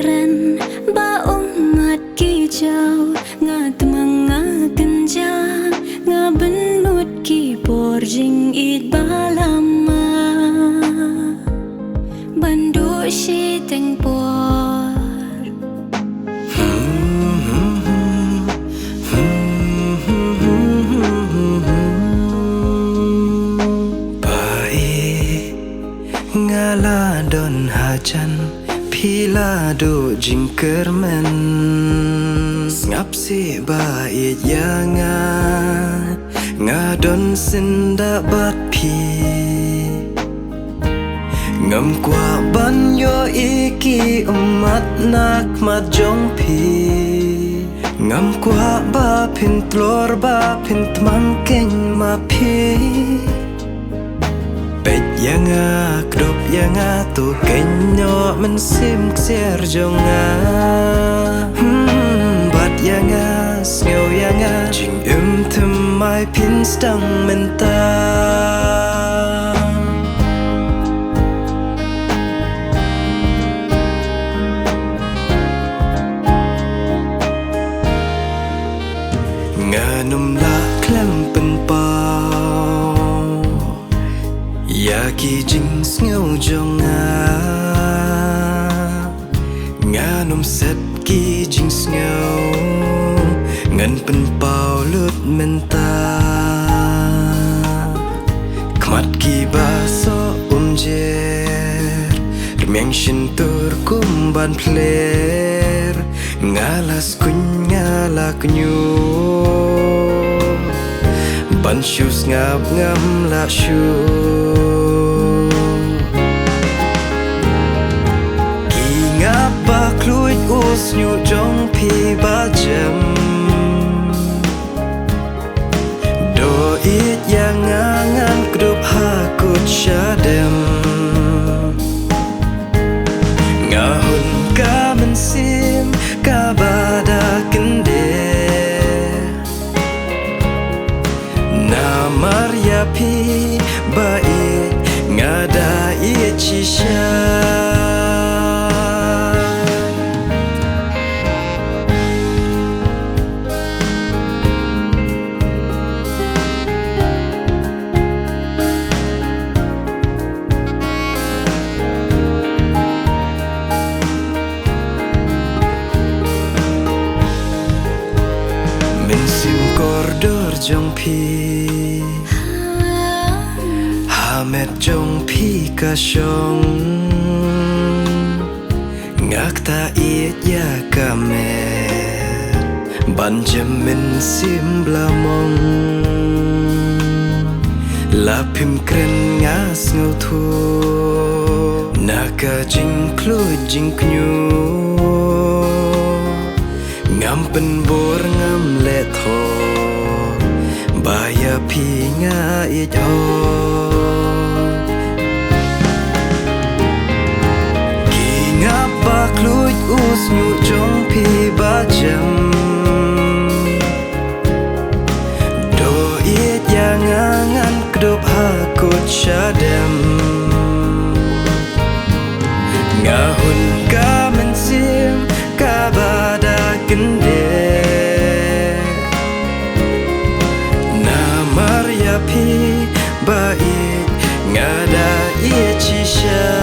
keren ba umat kijau ngatmanga kenja ngaben mut ki porjing it balama bandu shi teng por ngala don hajan pila do jingkermen ngap si bait yanga ngadon sinda bat pi ngam kwa ban yo iki umat nak mat jong pi ngam kwa ba pin plor ba pin tmangkeng ma pi bait yanga krop yanga tu kenyo men sim ksier jonga bat yanga sneo yanga jing thum mai pin stang menta nganum la klem pen pa ya ki jing sneo jonga nganum set ki jing sneo ngan pen pau lut menta kmat ki baso jer remeng shin tur kumban pler ngalas ngala kunyu ban shoes ngap ngam la shu ki ngap ba kluit us nyu jong pi ba jem do it yang ngan grup ha kut shadem ngahun ka men sim ka bada kende Maria pi baik ngada ia cisha mensim koridor jong pi Hamet jong pi ka shong ngak ta it ya ka me ban jamin sim blamong la pim kren ngas ngau thu naka jing klu jing knyu ngam pen bor ngam le tho baya pi nga it ho kluit us nyu jong pi ba jam do it yang ngan kdop ha kut shadem ngahun ka men sim ka bada kende na maria pi ba it ngada ia cisha